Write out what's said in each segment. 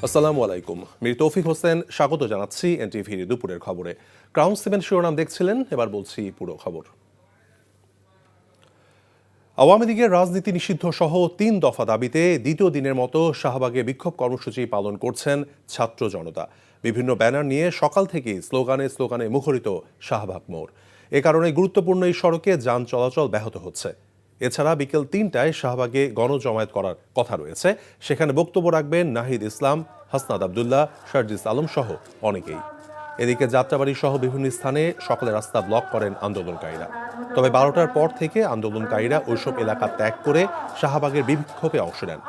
আসসালামু আলাইকুম। মীর তৌফিক হোসেন স্বাগত জানাচ্ছি এনটিভির দুপুরের খবরে। ক্রাউন 7 শিরোনাম দেখছিলেন, এবার বলছি পুরো খবর। আওয়ামী লীগের রাজনীতি নিষিদ্ধ সহ 3 দফা দাবিতে দ্বিতীয় দিনের মতো শাহবাগে বিক্ষোভ কর্মসূচি পালন করছেন ছাত্র জনতা। বিভিন্ন ব্যানার নিয়ে সকাল থেকেই স্লোগানে মুখরিত শাহবাগ মোড়। এ কারণে গুরুত্বপূর্ণ এই সড়কে যান চলাচল ব্যাহত হচ্ছে। এছাড়া বিকেল 3টায় শাহবাগে গণজমায়েত করার কথা রয়েছে। সেখানে বক্তব্য রাখবেন নাহিদ ইসলাম, হাসনাত আবদুল্লাহ, শারজিস আলম সহ অনেকেই। এদিকে যাত্রাবাড়ি সহ বিভিন্ন স্থানে সকালে রাস্তা ব্লক করেন আন্দোলনকারীরা। তবে 12টার পর থেকে আন্দোলনকারীরা ওইসব এলাকা ত্যাগ করে শাহবাগের বিক্ষোভে অংশ নেন।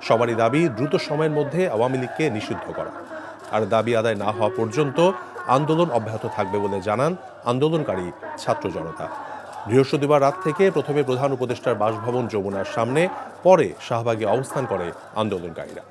সবারই দাবি দ্রুত সময়ের মধ্যে আওয়ামী লীগকে নিষিদ্ধ করা। আর দাবি আদায় না হওয়া পর্যন্ত আন্দোলন অব্যাহত থাকবে বলে জানান আন্দোলনকারী ছাত্র জনতা। বৃহস্পতিবার রাত থেকে প্রথমে প্রধান উপদেষ্টার বাসভবন যমুনার সামনে, পরে শাহবাগে অবস্থান করে আন্দোলনকারীরা।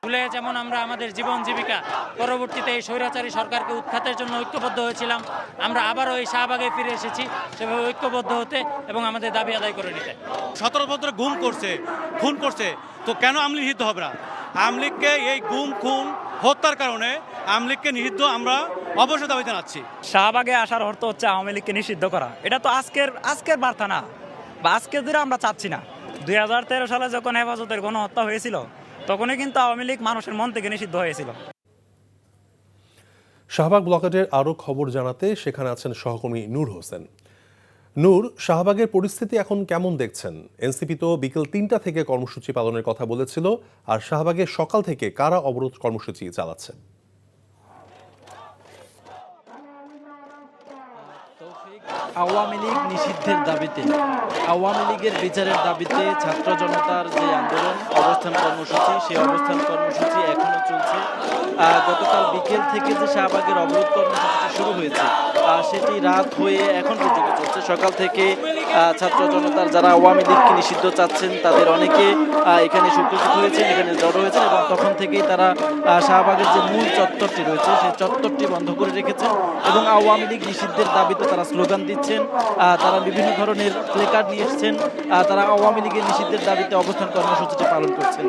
ভুলে যেমন আমরা আমাদের জীবন জীবিকা পরবর্তীতে এই স্বৈরাচারী সরকারকে উৎখাতের জন্য ঐক্যবদ্ধ হয়েছিলাম, আমরা আবারও এই শাহবাগে ফিরে এসেছি সেভাবে ঐক্যবদ্ধ হতে এবং আমাদের দাবি আদায় করে নিতে। 17 বছর গুম করছে, খুন করছে, তো কেন আওয়ামী লীগ নিষিদ্ধ হবে না? আওয়ামী লীগকে এই গুম খুন হত্যার কারণে আওয়ামী লীগকে নিষিদ্ধ আমরা অবশ্যই দাবি জানাচ্ছি। শাহবাগে আসার অর্থ হচ্ছে আওয়ামী লীগকে নিষিদ্ধ করা। এটা তো আজকের বার্তা না, বা আজকের দিনে আমরা চাচ্ছি না। 2013 সালে যখন হেফাজতের গণহত্যা হয়েছিল তখনই কিন্তু আওয়ামী লীগ মানুষের মন থেকে নিষিদ্ধ হয়েছিল। শাহবাগ ব্লকেটের আরও খবর জানাতে সেখানে আছেন সহকর্মী নূর হোসেন। নূর, শাহবাগের পরিস্থিতি এখন কেমন দেখছেন? এনসিপি তো বিকেল 3টা থেকে কর্মসূচি পালনের কথা বলেছিল, আর শাহবাগে সকাল থেকে কারা অবরোধ কর্মসূচি চালাচ্ছে? আওয়ামী লীগ নিষিদ্ধের দাবিতে, আওয়ামী লীগের বিচারের দাবিতে ছাত্র জনতার যে আন্দোলন, অবস্থান কর্মসূচি, সেই অবস্থান কর্মসূচি এখনো চলছে। গতকাল বিকেল থেকে যে শাহবাগের অবরোধ কর্মসূচিটি শুরু হয়েছে সেটি রাত হয়ে এখন পর্যন্ত চলছে। সকাল থেকে ছাত্র জনতার যারা আওয়ামী লীগকে নিষিদ্ধ চাচ্ছেন তাদের অনেকে এখানে উপস্থিত হয়েছেন, এখানে জড়ো হয়েছেন এবং তখন থেকেই তারা শাহবাগের যে মূল চত্বরটি রয়েছে সেই চত্বরটি বন্ধ করে রেখেছেন এবং আওয়ামী লীগ নিষিদ্ধের দাবিতে তারা স্লোগান দিচ্ছেন, তারা বিভিন্ন ধরনের প্লেকার্ড নিয়ে এসেছেন, তারা আওয়ামী লীগের নিষিদ্ধের দাবিতে অবস্থান কর্মসূচিটি পালন করছেন।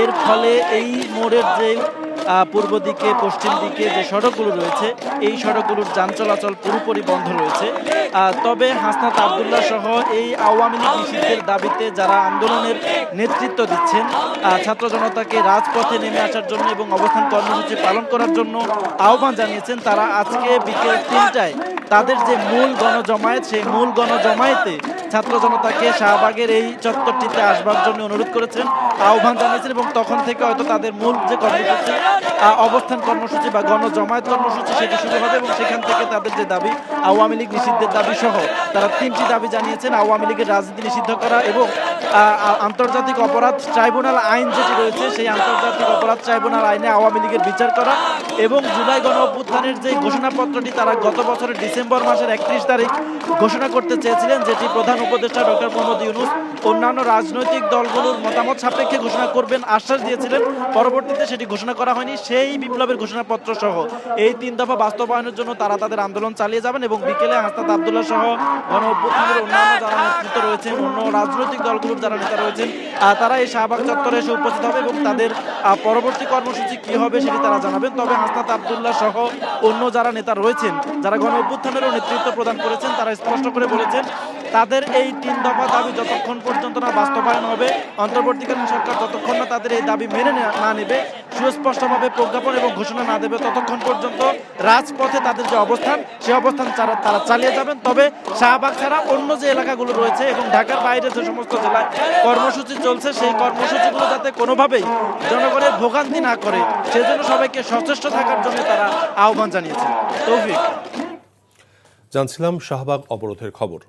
এর ফলে এই মোড়ের যে পূর্ব দিকে পশ্চিম দিকে যে সড়কগুলো রয়েছে এই সড়কগুলোর যান চলাচল পুরোপুরি বন্ধ রয়েছে। তবে হাসনাত আবদুল্লাহ সহ এই আওয়ামী লীগ নিষিদ্ধের দাবিতে যারা আন্দোলনের নেতৃত্ব দিচ্ছেন, ছাত্র জনতাকে রাজপথে নেমে আসার জন্য এবং অবস্থান কর্মসূচি পালন করার জন্য আহ্বান জানিয়েছেন। তারা আজকে বিকেল 3টায় তাদের যে মূল গণজমায়েত, সেই মূল গণজমায়েতে ছাত্র জনতাকে শাহবাগের এই চত্বরটিতে আসবার জন্য অনুরোধ করেছেন, আহ্বান জানিয়েছেন এবং তখন থেকে হয়তো তাদের মূল যে কর্মসূচি, অবস্থান কর্মসূচি বা গণজমায়েত কর্মসূচি সেটি শুরু হবে এবং সেখান থেকে তাদের যে দাবি আওয়ামী লীগ নিষিদ্ধের দাবি সহ তারা 3টি দাবি জানিয়েছেন। আওয়ামী লীগের রাজনীতি নিষিদ্ধ করা এবং আন্তর্জাতিক অপরাধ ট্রাইব্যুনাল আইন যেটি রয়েছে সেই আন্তর্জাতিক অপরাধ ট্রাইব্যুনাল আইনে আওয়ামী লীগের বিচার করা এবং জুলাই গণ অভ্যুত্থানের যে ঘোষণাপত্রটি তারা গত বছরের ডিসেম্বর মাসের 31 তারিখ ঘোষণা করতে চেয়েছিলেন, যেটি প্রধান উপদেষ্টা ডক্টর মোহাম্মদ ইউনূস অন্যান্য রাজনৈতিক দলগুলোর মতামত সাপেক্ষে ঘোষণা করবেন আশ্বাস দিয়েছিলেন, পরবর্তীতে সেটি ঘোষণা করা হয়নি। সেই বিপ্লবের ঘোষণাপত্র সহ এই 3 দফা বাস্তবায়নের জন্য তারা তাদের আন্দোলন চালিয়ে যাবেন এবং বিকেলে হাসনাত আবদুল্লাহ সহ গণ অভ্যুত্থানের অন্যান্য যারা নেতৃত্ব রয়েছেন, অন্য রাজনৈতিক দলগুলোর যারা নেতা রয়েছেন, তারা এই শাহবাগ চত্বরে এসে উপস্থিত হবে এবং তাদের পরবর্তী কর্মসূচি কি হবে সেটি তারা জানাবেন। তবে হাসনাত আবদুল্লাহ সহ অন্য যারা নেতা রয়েছেন, যারা গণ অভ্যুত্থানেরও নেতৃত্ব প্রদান করেছেন, তারা স্পষ্ট করে বলেছেন তাদের এই 3 দফা দাবি যতক্ষণ পর্যন্ত না বাস্তবায়ন হবে, অন্তর্বর্তীকালীন সরকার যতক্ষণ না তাদের এই দাবি মেনে না নেবে, সুস্পষ্টভাবে প্রজ্ঞাপন এবং ঘোষণা না দেবে, ততক্ষণ পর্যন্ত রাজপথে তাদের যে অবস্থান সেই অবস্থান তারা চালিয়ে যাবেন। তবে শাহবাগ ছাড়া অন্য যে এলাকাগুলো রয়েছে এবং ঢাকার বাইরে যে সমস্ত জেলায় কর্মসূচি চলছে সেই কর্মসূচিগুলো যাতে কোনোভাবেই জনগণের ভোগান্তি না করে সেজন্য সবাইকে সচেষ্ট থাকার জন্য তারা আহ্বান জানিয়েছেন। তৌফিক। জানছিলাম শাহবাগ অবরোধের খবর।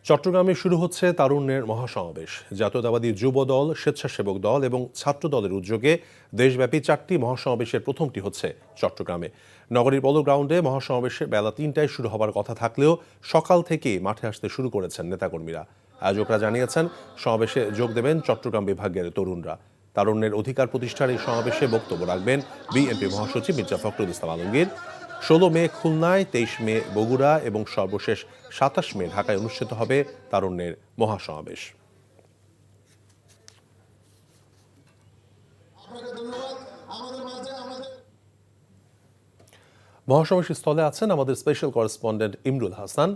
চট্টগ্রামে শুরু হচ্ছে তারুণ্যের মহাসমাবেশ। জাতীয়তাবাদী যুব দল, স্বেচ্ছাসেবক দল এবং ছাত্র দলের উদ্যোগে দেশব্যাপী 4টি মহাসমাবেশের প্রথমটি হচ্ছে চট্টগ্রামে। নগরীর পলো গ্রাউন্ডে মহাসমাবেশে বেলা 3টায় শুরু হবার কথা থাকলেও সকাল থেকেই মাঠে আসতে শুরু করেছেন নেতাকর্মীরা। আয়োজকরা জানিয়েছেন সমাবেশে যোগ দেবেন চট্টগ্রাম বিভাগের তরুণরা। তারুণ্যের অধিকার প্রতিষ্ঠার এই সমাবেশে বক্তব্য রাখবেন বিএনপি মহাসচিব মির্জা ফখরুল ইসলাম আলমগীর। 16 মে খুলনায়, 23 মে বগুড়া এবং সর্বশেষ 27 মে ঢাকায় অনুষ্ঠিত হবে তারুণ্যের মহাসমাবেশ। মহাসমাবেশ স্থলে আছেন আমাদের স্পেশাল করেসপন্ডেন্ট ইমরুল হাসান।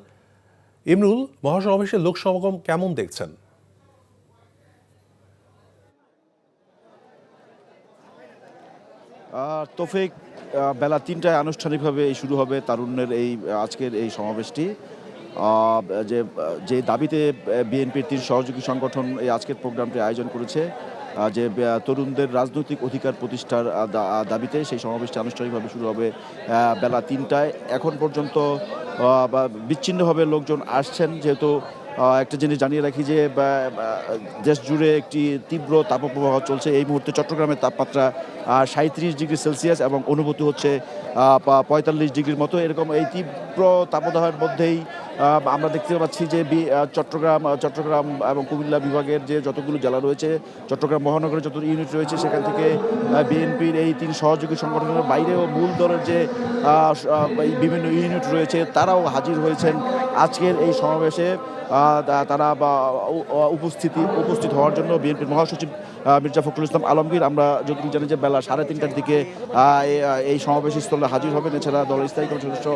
ইমরুল, মহাসমাবেশের লোক সমাগম কেমন দেখছেন? তোফেক, বেলা 3টায় আনুষ্ঠানিকভাবে শুরু হবে তারুণ্যের আজকের এই সমাবেশটি। যে দাবিতে বিএনপির 3 সহযোগী সংগঠন এই আজকের প্রোগ্রামটি আয়োজন করেছে, যে তরুণদের রাজনৈতিক অধিকার প্রতিষ্ঠার দাবিতে সেই সমাবেশটি আনুষ্ঠানিকভাবে শুরু হবে বেলা 3টায়। এখন পর্যন্ত বিচ্ছিন্নভাবে লোকজন আসছেন, যেহেতু একটা জিনিস জানিয়ে রাখি যে দেশ জুড়ে একটি তীব্র তাপপ্রবাহ চলছে। এই মুহূর্তে চট্টগ্রামের তাপমাত্রা 37 ডিগ্রি সেলসিয়াস এবং অনুভূতি হচ্ছে 45 ডিগ্রির মতো। এরকম এই তীব্র তাপদাহের মধ্যেই আমরা দেখতে পাচ্ছি যে চট্টগ্রাম এবং কুমিল্লা বিভাগের যে যতগুলো জেলা রয়েছে, চট্টগ্রাম মহানগরের যত ইউনিট রয়েছে, সেখান থেকে বিএনপির এই 3 সহযোগী সংগঠনের বাইরেও মূল দলের যে বিভিন্ন ইউনিট রয়েছে তারাও হাজির হয়েছেন আজকের এই সমাবেশে। তারা উপস্থিত হওয়ার জন্য বিএনপির মহাসচিব মির্জা ফখরুল ইসলাম আলমগীর, আমরা যতটুকু জানি যে বেলা 3:30টার দিকে এই সমাবেশ স্থলে হাজির হবেন। এছাড়া দলের স্থায়ী কমিটির সদস্য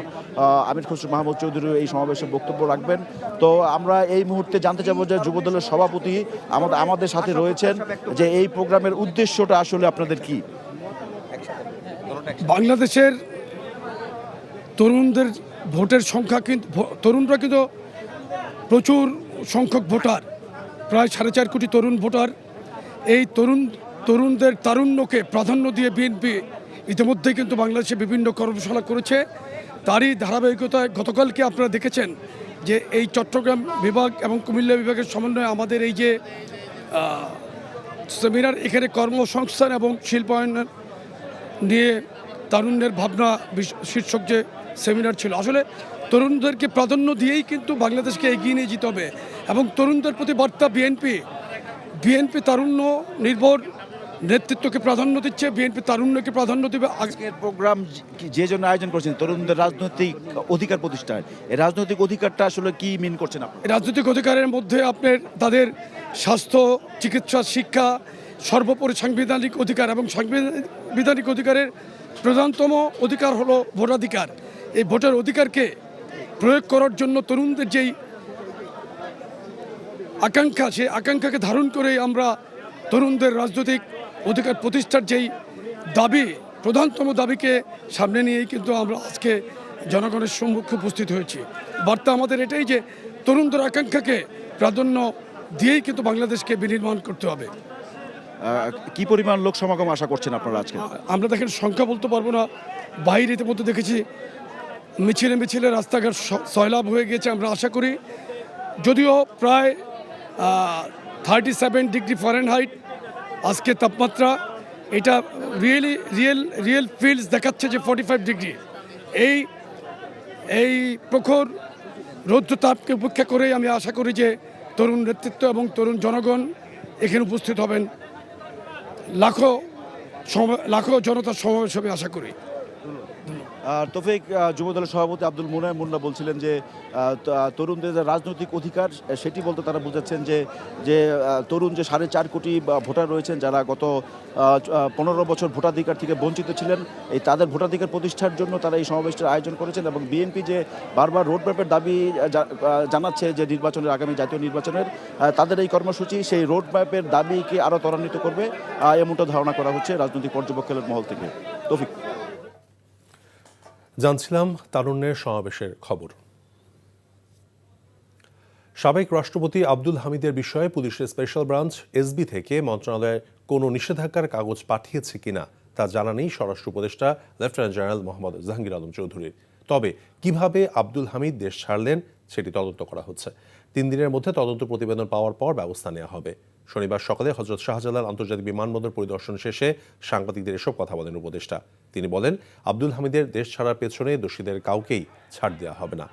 আমির খসরু মাহমুদ চৌধুরী এই সমাবেশে বক্তব্য রাখবেন। তো আমরা এই মুহূর্তে জানতে চাবো যে যুবদলের সভাপতি আমাদের সাথে রয়েছেন, যে এই প্রোগ্রামের উদ্দেশ্যটা আসলে আপনাদের কি? বাংলাদেশের তরুণদের ভোটের সংখ্যা, কিন্তু তরুণরা কিন্তু প্রচুর সংখ্যক ভোটার, প্রায় 4.5 কোটি তরুণ ভোটার। এই তরুণদের তারুণ্যকে প্রাধান্য দিয়ে বিএনপি ইতিমধ্যেই কিন্তু বাংলাদেশে বিভিন্ন কর্মশালা করেছে। তারই ধারাবাহিকতায় গতকালকে আপনারা দেখেছেন যে এই চট্টগ্রাম বিভাগ এবং কুমিল্লা বিভাগের সমন্বয়ে আমাদের এই যে সেমিনার, এখানে কর্মসংস্থান এবং শিল্পায়ন নিয়ে তারুণ্যের ভাবনা শীর্ষক যে সেমিনার ছিল। আসলে তরুণদেরকে প্রাধান্য দিয়েই কিন্তু বাংলাদেশকে এগিয়ে নিয়ে যেতে হবে এবং তরুণদের প্রতি বার্তা বিএনপি তারুণ্য নির্ভর নেতৃত্বকে প্রাধান্য দিচ্ছে, বিএনপি তারুণ্যকে প্রাধান্য দেবে। আজকের প্রোগ্রাম যে জন্য আয়োজন করেছেন তরুণদের রাজনৈতিক অধিকার প্রতিষ্ঠায়, এই রাজনৈতিক অধিকারটা আসলে কি মিন করছেন আপনি? রাজনৈতিক অধিকারের মধ্যে আপনার তাদের স্বাস্থ্য, চিকিৎসা, শিক্ষা, সর্বোপরি সাংবিধানিক অধিকার, এবং সাংবিধানিক অধিকারের প্রধানতম অধিকার হলো ভোটাধিকার। এই ভোটার অধিকারকে প্রয়োগ করার জন্য তরুণদের যেই আকাঙ্ক্ষা, সেই আকাঙ্ক্ষাকে ধারণ করেই আমরা তরুণদের রাজনৈতিক অধিকার প্রতিষ্ঠার যেই দাবি, প্রধানতম দাবিকে সামনে নিয়েই কিন্তু আমরা আজকে জনগণের সম্মুখে উপস্থিত হয়েছি। বার্তা আমাদের এটাই যে তরুণদের আকাঙ্ক্ষাকে প্রাধান্য দিয়েই কিন্তু বাংলাদেশকে বিনির্মাণ করতে হবে। কি পরিমাণ লোক সমাগম আশা করছেন আপনারা আজকে? আমরা দেখেন সংখ্যা বলতে পারবো না, বাইরে ইতিমধ্যে দেখেছি মিছিলে রাস্তাঘাট সয়লাভ হয়ে গেছে। আমরা আশা করি, যদিও প্রায় 37 ডিগ্রি ফারেনহাইট আজকে তাপমাত্রা, এটা রিয়েল ফিল্ডস দেখাচ্ছে যে 45 ডিগ্রি। এই প্রখর রৌদ্র তাপকে উপেক্ষা করেই আমি আশা করি যে তরুণ নেতৃত্ব এবং তরুণ জনগণ এখানে উপস্থিত হবেন। লাখো জনতার সমাবেশ হবে আশা করি। তোফেক, যুবদলের সভাপতি আব্দুল মুন্না বলছিলেন যে তরুণদের যে রাজনৈতিক অধিকার, সেটি বলতে তারা বুঝাচ্ছেন যে তরুণ যে 4.5 কোটি ভোটার রয়েছেন, যারা গত 15 বছর ভোটাধিকার থেকে বঞ্চিত ছিলেন, এই তাদের ভোটাধিকার প্রতিষ্ঠার জন্য তারা এই সমাবেশটির আয়োজন করেছেন। এবং বিএনপি যে বারবার রোডম্যাপের দাবি জানাচ্ছে, যে আগামী জাতীয় নির্বাচনের তাদের এই কর্মসূচি সেই রোডম্যাপের দাবিকে আরও ত্বরান্বিত করবে, এমনটা ধারণা করা হচ্ছে রাজনৈতিক পর্যবেক্ষকের মহল থেকে। তৌফিক, জানছিলাম তারুণ্যের সমাবেশের খবর। সাবেক রাষ্ট্রপতি আব্দুল হামিদের বিষয়ে পুলিশের স্পেশাল ব্রাঞ্চ এসবি থেকে মন্ত্রণালয়ে কোনো নিষেধাজ্ঞার কাগজ পাঠিয়েছে কিনা তা জানা নেই স্বরাষ্ট্র উপদেষ্টা লেফটেন্যান্ট জেনারেল মোহাম্মদ জাহাঙ্গীর আলম চৌধুরীর। তবে কিভাবে আব্দুল হামিদ দেশ ছাড়লেন সেটি তদন্ত করা হচ্ছে। 3 দিনের মধ্যে তদন্ত প্রতিবেদন পাওয়ার পর ব্যবস্থা নেওয়া হবে। শনিবার সকালে হযরত শাহজালাল আন্তর্জাতিক বিমানবন্দর পরিদর্শন শেষে সাংবাদিকদের এসব কথা বলেন উপদেষ্টা। তিনি বলেন, আব্দুল হামিদের দেশ ছাড়ার পেছনে দোষীদের কাউকেই ছাড় দেওয়া হবে না।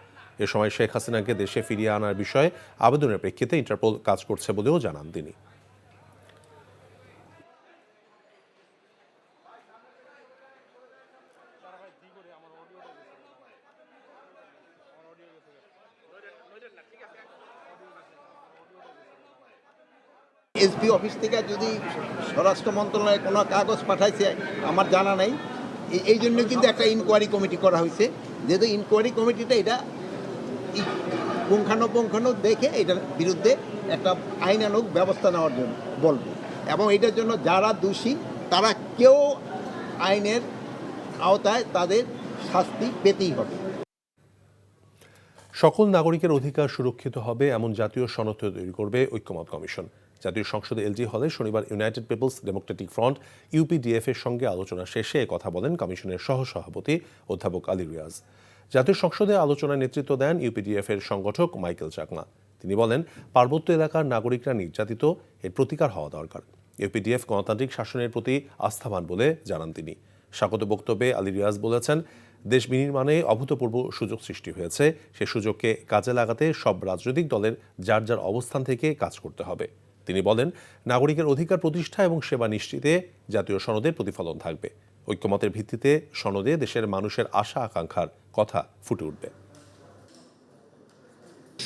এ সময় শেখ হাসিনাকে দেশে ফিরিয়ে আনার বিষয়ে আবেদনের প্রেক্ষিতে ইন্টারপোল কাজ করছে বলেও জানান তিনি। এসপি অফিস থেকে যদি স্বরাষ্ট্র মন্ত্রণালয়ে কোনো কাগজ পাঠাইছে আমার জানা নাই, এই জন্য কিন্তু একটা ইনকোয়ারি কমিটি করা হয়েছে, যেহেতু ইনকোয়ারি কমিটিটা এটা পুঙ্খানুপুঙ্খানু দেখে এটার বিরুদ্ধে একটা আইনানুগ ব্যবস্থা নেওয়ার জন্য বলবে, এবং এটার জন্য যারা দোষী তারা কেউ আইনের আওতায় তাদের শাস্তি পেতেই হবে। সকল নাগরিকের অধিকার সুরক্ষিত হবে এমন জাতীয় সনদ তৈরি করবে ঐক্যমত কমিশন। জাতীয় সংসদে এলজি হলে শনিবার United Peoples Democratic Front UPDF এর সঙ্গে আলোচনা শেষে কথা বলেন কমিশনের সহসভাপতি অধ্যাপক আলী রিয়াজ। জাতীয় সংসদে আলোচনায় নেতৃত্ব দেন ইউপিডিএফ এর সংগঠক মাইকেল চাকমা। তিনি বলেন, পার্বত্য এলাকার নাগরিকরা নির্যাতিত, এর প্রতিকার হওয়া দরকার। ইউপিডিএফ গণতান্ত্রিক শাসনের প্রতি আস্থাবান বলে জানান তিনি। স্বাগত বক্তব্যে আলী রিয়াজ বলেছেন, দেশ বিনির্মাণে অভূতপূর্ব সুযোগ সৃষ্টি হয়েছে, সে সুযোগকে কাজে লাগাতে সব রাজনৈতিক দলের যার যার অবস্থান থেকে কাজ করতে হবে। তিনি বলেন, নাগরিকের অধিকার প্রতিষ্ঠা এবং সেবা নিশ্চিতে জাতীয় সনদের প্রতিফলন থাকবে। ঐক্যমতের ভিত্তিতে সনদে দেশের মানুষের আশা আকাঙ্ক্ষার কথা ফুটে উঠবে।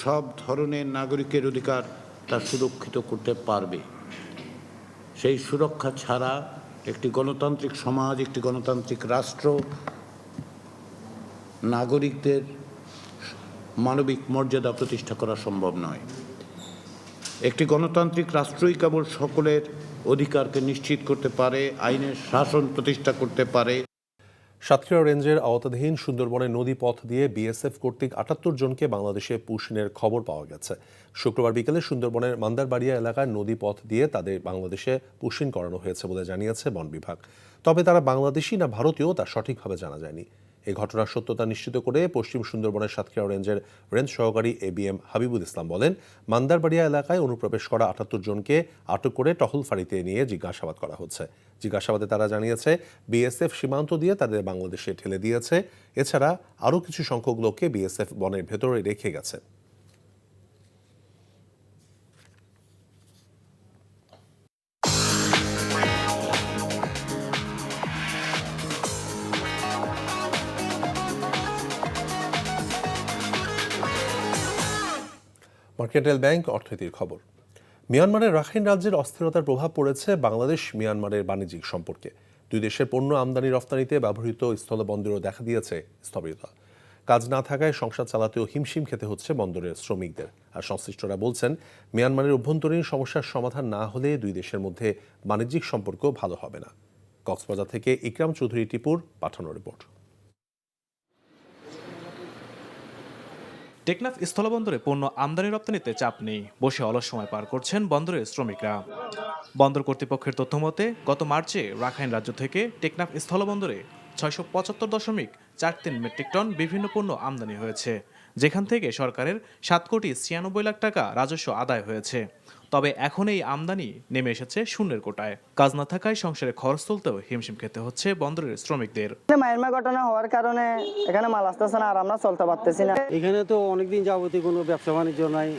সব ধরনের নাগরিকের অধিকার তা সুরক্ষিত করতে পারবে। সেই সুরক্ষা ছাড়া একটি গণতান্ত্রিক সমাজ, একটি গণতান্ত্রিক রাষ্ট্র নাগরিকদের মানবিক মর্যাদা প্রতিষ্ঠা করা সম্ভব নয়। একটি গণতান্ত্রিক রাষ্ট্রই কেবল সকলের অধিকারকে নিশ্চিত করতে পারে, আইনের শাসন প্রতিষ্ঠা করতে পারে। সাতক্ষীরা রেঞ্জের আওতাধীন সুন্দরবনের নদী পথ দিয়ে বিএসএফ কর্তৃক ৭৮ জনকে বাংলাদেশে পুশিনের খবর পাওয়া গেছে। শুক্রবার বিকেলে সুন্দরবনের মান্দারবাড়িয়া এলাকার নদী পথ দিয়ে তাদের বাংলাদেশে পুশিন করানো হয়েছে বলে জানিয়েছে বন বিভাগ। তবে তারা বাংলাদেশি না ভারতীয় তা সঠিকভাবে জানা যায়নি। এই ঘটনার সত্যতা নিশ্চিত করে পশ্চিম সুন্দরবনের সাতক্ষীরা রেঞ্জের রেঞ্জ সহকারী এবিএম হাবিবুল ইসলাম বলেন, মান্দারবাড়িয়া এলাকায় অনুপ্রবেশ করা ৭৮ জনকে আটক করে টহল ফাঁড়িতে নিয়ে জিজ্ঞাসাবাদ করা হচ্ছে। জিজ্ঞাসাবাদে তারা জানিয়েছে, বিএসএফ সীমান্ত দিয়ে তাদের বাংলাদেশে ঠেলে দিয়েছে। এছাড়া আরও কিছু সংখ্যক লোককে বিএসএফ বনের ভেতরে রেখে গেছে। মার্কেন্টাইল ব্যাংক অর্থনীতির খবর। মিয়ানমারের রাখাইন রাজ্যের অস্থিরতার প্রভাব পড়েছে বাংলাদেশ মিয়ানমারের বাণিজ্যিক সম্পর্কে। দুই দেশের পণ্য আমদানি রফতানিতে ব্যবহৃত স্থলবন্দরেও দেখা দিয়েছে স্থবিরতা। কাজ না থাকায় সংসার চালাতেও হিমশিম খেতে হচ্ছে বন্দরের শ্রমিকদের। আর সংশ্লিষ্টরা বলছেন, মিয়ানমারের অভ্যন্তরীণ সমস্যার সমাধান না হলে দুই দেশের মধ্যে বাণিজ্যিক সম্পর্ক ভালো হবে না। কক্সবাজার থেকে ইকরাম চৌধুরী টিপুর পাঠানো রিপোর্ট। টেকনাফ স্থলবন্দরে পণ্য আমদানি রপ্তানিতে চাপ নেই, বসে অলস সময় পার করছেন বন্দরের শ্রমিকরা। বন্দর কর্তৃপক্ষের তথ্যমতে গত মার্চে রাখাইন রাজ্য থেকে টেকনাফ স্থলবন্দরে ৬৭৫.৪৩ মেট্রিক টন বিভিন্ন পণ্য আমদানি হয়েছে, যেখান থেকে সরকারের ৭,৯৬,০০,০০০ টাকা রাজস্ব আদায় হয়েছে। তবে এখন এই আমদানি নেমে এসেছে শূন্যের কোটায়। কাজ না থাকায় সংসারে খরচ তুলতেও হিমশিম খেতে হচ্ছে বন্দরের শ্রমিকদের। মায়ানমার ঘটনা হওয়ার কারণে এখানে মাল আসতেছে না, আর আমরা চলতে পারতেছি না। এখানে তো অনেকদিন যাবতীয় কোনো ব্যবসা বাণিজ্য নাই,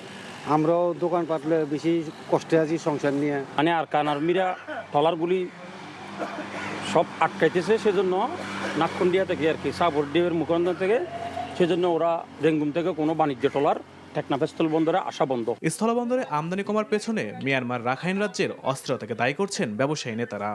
আমরাও দোকান পাটলে বেশি কষ্টে আছি সংসার নিয়ে। মানে আর কানারমিরা ট্রলারগুলি সব আটকাইতেছে, সেজন্য নাককুন্ডিয়া থেকে আর কি সাবর ডিমের মুখন্দর থেকে, সেজন্য ওরা রেঙ্গুম থেকে কোনো বাণিজ্য ট্রলার টেকনাফ স্থলবন্দরে আসা বন্ধ। স্থলবন্দরে আমদানি কমার পেছনে মিয়ানমার রাখাইন রাজ্যের অস্থিরতাকে দায়ী করছেন ব্যবসায়ী নেতারা।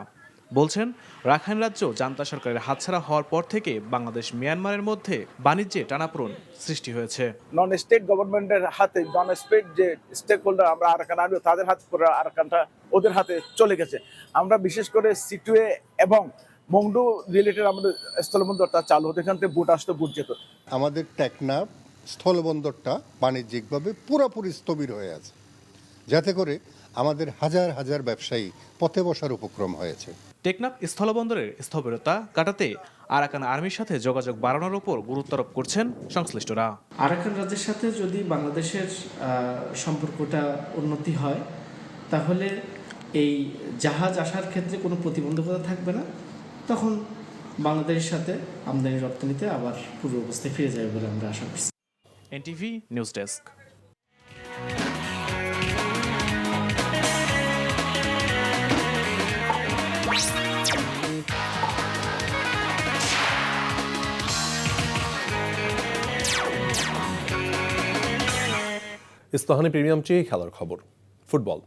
বলছেন, রাখাইন রাজ্য জান্তা সরকারের হাতছাড়া হওয়ার পর থেকে বাংলাদেশ মিয়ানমারের মধ্যে বাণিজ্যে টানাপোড়েন সৃষ্টি হয়েছে। নন স্টেট গভর্নমেন্টের হাতে, নন স্টেট যে স্টেক হোল্ডার আমরা আরাকান আর্মি, তাদের হাতে করে আরাকানটা ওদের হাতে চলে গেছে। আমরা বিশেষ করে সিটুয়ে এবং মংডু রিলেটেড আমাদের স্থলবন্দরটা চালু হতো, এখান থেকে বুট আসতো, বুট যেত। আমাদের টেকনাফ স্থলবন্দরটা বাণিজ্যিকভাবে পুরোপুরি স্থবির হয়ে আছে, যাতে করে আমাদের হাজার হাজার ব্যবসায়ী পথে বসার উপক্রম হয়েছে। টেকনাফ স্থলবন্দরের স্থবিরতা কাটাতে আরাকান আর্মির সাথে যোগাযোগ বাড়ানোর উপর গুরুত্ব আরোপ করছেন সংশ্লিষ্টরা। আরাকান রাজ্যের সাথে যদি বাংলাদেশের সম্পর্কটা উন্নতি হয়, তাহলে এই জাহাজ আসার ক্ষেত্রে কোনো প্রতিবন্ধকতা থাকবে না। তখন বাংলাদেশের সাথে আমদানি রপ্তানিতে আবার পূর্ব অবস্থায় ফিরে যাবে বলে আমরা আশা করছি। NTV news desk. Ispahani premium চেয়ে খেলার খবর। ফুটবল।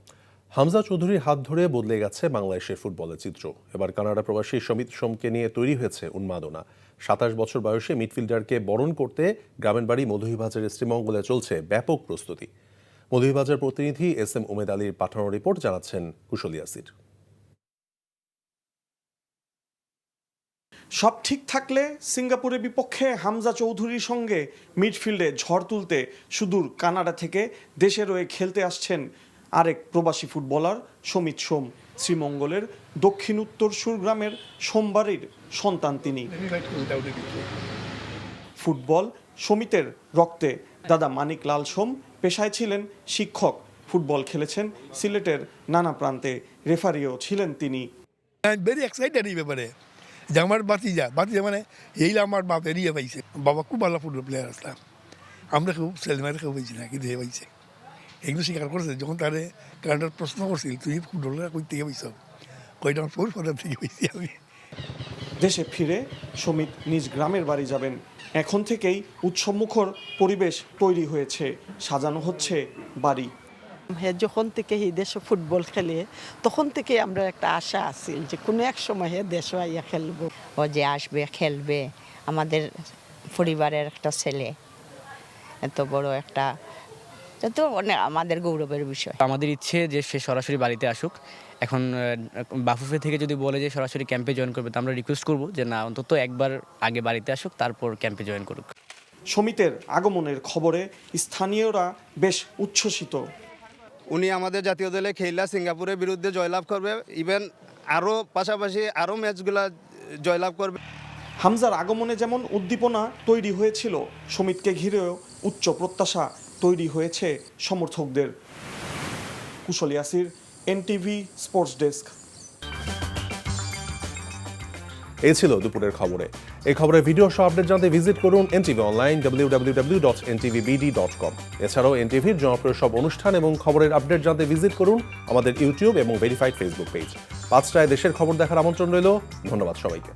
হামজা চৌধুরীর হাত ধরে বদলে গেছে বাংলাদেশের ফুটবলের চিত্র। এবার কানাডা প্রবাসী সমিত সোমকে নিয়ে তৈরি হয়েছে উন্মাদনা। 27 বছর বয়সে মিডফিল্ডারকে বরণ করতে গ্রামের বাড়ি মধুইবাজারের শ্রীমঙ্গলে চলছে ব্যাপক প্রস্তুতি। মধুইবাজার প্রতিনিধি SM উমেদ আলীর পাঠানো রিপোর্ট জানাচ্ছেন কুশলী আসির। সব ঠিক থাকলে সিঙ্গাপুরের বিপক্ষে হামজা চৌধুরীর সঙ্গে মিডফিল্ডে ঝড় তুলতে সুদূর কানাডা থেকে দেশের হয়ে খেলতে আসছেন আরেক প্রবাসী ফুটবলার সমিত সোম। শ্রীমঙ্গলের দক্ষিণ উত্তর সুরগ্রামের সোমবাড়ির সন্তান তিনি। ফুটবল সমিতের রক্তে। দাদা মানিক লাল সোম পেশায় ছিলেন শিক্ষক। ফুটবল খেলেছেন সিলেটের নানা প্রান্তে। রেফারিও ছিলেন তিনি। ভেরি এক্সাইটেড এই ব্যাপারে যে আমার বাতিজা মানে এই আমার বাপের ইয়ে পাইছে। বাবা খুব ভালো ফুটবল প্লেয়ার আসলাম, আমরা খুব ছেলেমেয়েরা কেউ পাইছি না, কিন্তু এ পাইছে। এগুলো স্বীকার করেছে যখন তারে কানাডার প্রশ্ন করছিল তুই ফুটবলরা কই থেকে পাইছ, কয়টা আমার পৌর প্রধান থেকে পাইছি আমি। দেশে ফিরে সমিত নিজ গ্রামের বাড়ি যাবেন। এখন থেকেই উৎসবমুখর পরিবেশ তৈরি হয়েছে, সাজানো হচ্ছে বাড়ি। যখন থেকে এই দেশে ফুটবল খেলে তখন থেকে আমরা একটা আশা আছে যে কোনো এক সময় দেশে আইয়া খেলবো। ও যে আসবে খেলবে, আমাদের পরিবারের একটা ছেলে, এত বড় একটা, তো আমাদের গৌরবের বিষয়। আমাদের ইচ্ছে যে সে সরাসরি বাড়িতে আসুক। এখন বাফুফে থেকে যদি বলে যে সরাসরি ক্যাম্পে জয়েন করবে, তো আমরা রিকোয়েস্ট করব যে না, অন্তত একবার আগে বাড়িতে আসুক, তারপর ক্যাম্পে জয়েন করুক। সমিতের আগমনের খবরে স্থানীয়রা বেশ উচ্ছ্বসিত। উনি আমাদের জাতীয় দলে খেলা সিঙ্গাপুরের বিরুদ্ধে জয়লাভ করবে, ইভেন আরও পাশাপাশি আরও ম্যাচগুলা জয়লাভ করবে। হামজার আগমনে যেমন উদ্দীপনা তৈরি হয়েছিল, সমিতকে ঘিরেও উচ্চ প্রত্যাশা তৈরি হয়েছে সমর্থকদের। কুশলী আসির, এনটিভি স্পোর্টস ডেস্ক। এই ছিল দুপুরের খবরে। এই খবরের ভিডিও সহ আপডেট জানতে ভিজিট করুন NTV অনলাইন www.ntvbd.com। এছাড়াও এনটিভির জনপ্রিয় সব অনুষ্ঠান এবং খবরের আপডেট জানতে ভিজিট করুন আমাদের ইউটিউব এবং ভেরিফাইড ফেসবুক পেজ। 5টায় দেশের খবর দেখার আমন্ত্রণ রইল। ধন্যবাদ সবাইকে।